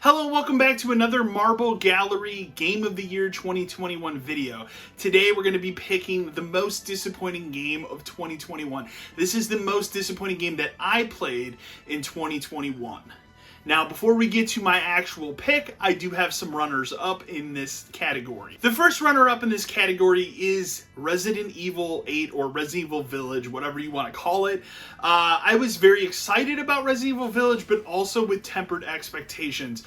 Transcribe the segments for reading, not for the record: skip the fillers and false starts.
Hello, welcome back to another Marble Gallery Game of the Year 2021 video. Today we're going to be picking the most disappointing game of 2021. This is the most disappointing game that I played in 2021. Now, before we get to my actual pick, I do have some runners-up in this category. The first runner-up in this category is Resident Evil 8 or Resident Evil Village, whatever you want to call it. I was very excited about Resident Evil Village, but also with tempered expectations.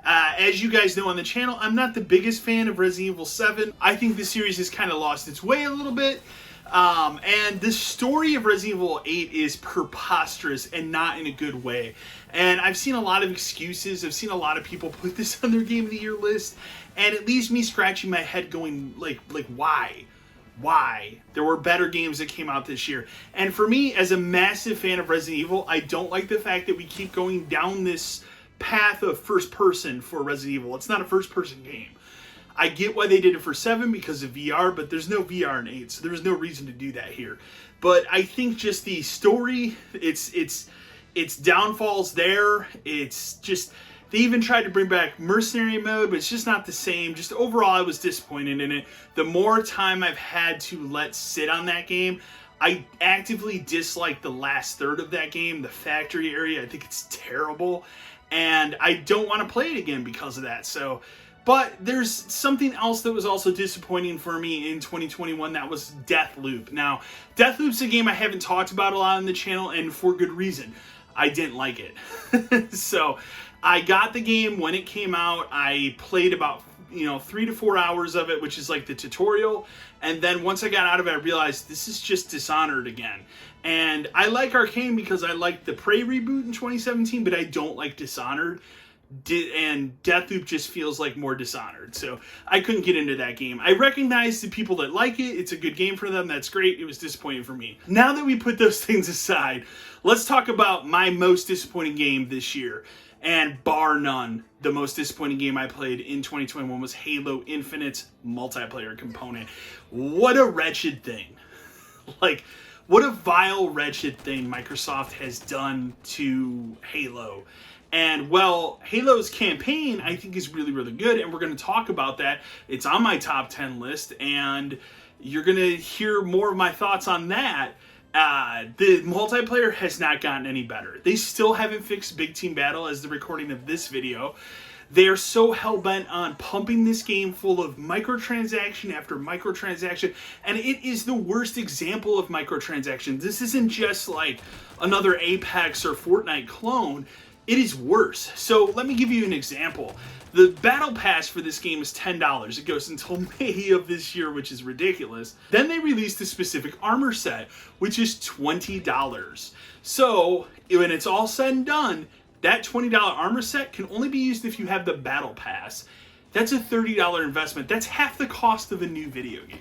As you guys know on the channel, I'm not the biggest fan of Resident Evil 7. I think the series has kind of lost its way a little bit. And the story of Resident Evil 8 is preposterous and not in a good way. And I've seen a lot of excuses. I've seen a lot of people put this on their Game of the Year list. And it leaves me scratching my head going, like why? Why? There were better games that came out this year. And for me, as a massive fan of Resident Evil, I don't like the fact that we keep going down this path of first person for Resident Evil. It's not a first person game. I get why they did it for 7 because of VR, but there's no VR in 8, so there's no reason to do that here. But I think just the story, its downfalls there, it's just, they even tried to bring back mercenary mode, but it's just not the same. Just overall, I was disappointed in it. The more time I've had to let sit on that game, I actively dislike the last third of that game, the factory area. I think it's terrible, and I don't want to play it again because of that. But there's something else that was also disappointing for me in 2021, that was Deathloop. Now, Deathloop's a game I haven't talked about a lot on the channel, and for good reason. I didn't like it. So, I got the game when it came out. I played about 3 to 4 hours of it, which is like the tutorial. And then once I got out of it, I realized this is just Dishonored again. And I like Arcane because I liked the Prey reboot in 2017, but I don't like Dishonored. And Deathloop just feels like more Dishonored, so I couldn't get into that game. I recognize the people that like it. It's a good game for them. That's great. It was disappointing for me. Now that we put those things aside, let's talk about my most disappointing game this year. And bar none, the most disappointing game I played in 2021 was Halo Infinite's multiplayer component. What a wretched thing. Like, what a vile, wretched thing Microsoft has done to Halo. And, well, Halo's campaign, I think, is really, really good, and we're going to talk about that. It's on my top 10 list, and you're going to hear more of my thoughts on that. The multiplayer has not gotten any better. They still haven't fixed Big Team Battle as the recording of this video. They are so hell-bent on pumping this game full of microtransaction after microtransaction, and it is the worst example of microtransactions. This isn't just like another Apex or Fortnite clone. It is worse. So let me give you an example. The battle pass for this game is $10. It goes until May of this year, which is ridiculous. Then they released a specific armor set, which is $20. So when it's all said and done, that $20 armor set can only be used if you have the battle pass. That's a $30 investment. That's half the cost of a new video game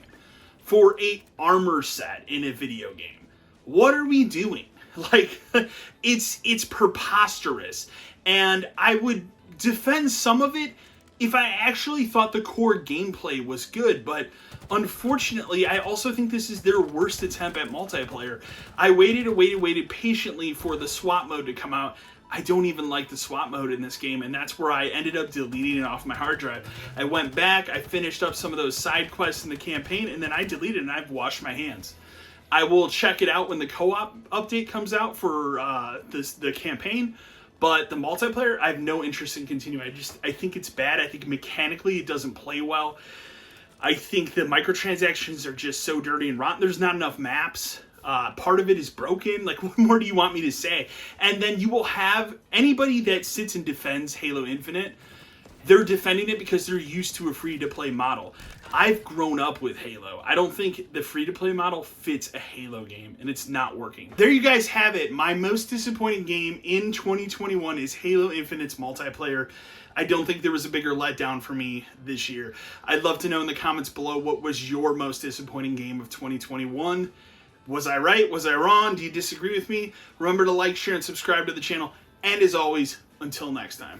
for an armor set in a video game. What are we doing? Like, it's preposterous, and I would defend some of it if I actually thought the core gameplay was good, but unfortunately, I also think this is their worst attempt at multiplayer. I waited patiently for the SWAT mode to come out. I don't even like the SWAT mode in this game, and that's where I ended up deleting it off my hard drive. I went back, I finished up some of those side quests in the campaign, and then I deleted it, and I've washed my hands. I will check it out when the co-op update comes out for the campaign, but the multiplayer, I have no interest in continuing. I think it's bad. I think mechanically it doesn't play well. I think the microtransactions are just so dirty and rotten. There's not enough maps. Part of it is broken. Like, what more do you want me to say? And then you will have anybody that sits and defends Halo Infinite. They're defending it because they're used to a free-to-play model. I've grown up with Halo. I don't think the free-to-play model fits a Halo game, and it's not working. There you guys have it. My most disappointing game in 2021 is Halo Infinite's multiplayer. I don't think there was a bigger letdown for me this year. I'd love to know in the comments below, what was your most disappointing game of 2021? Was I right? Was I wrong? Do you disagree with me? Remember to like, share, and subscribe to the channel. And as always, until next time.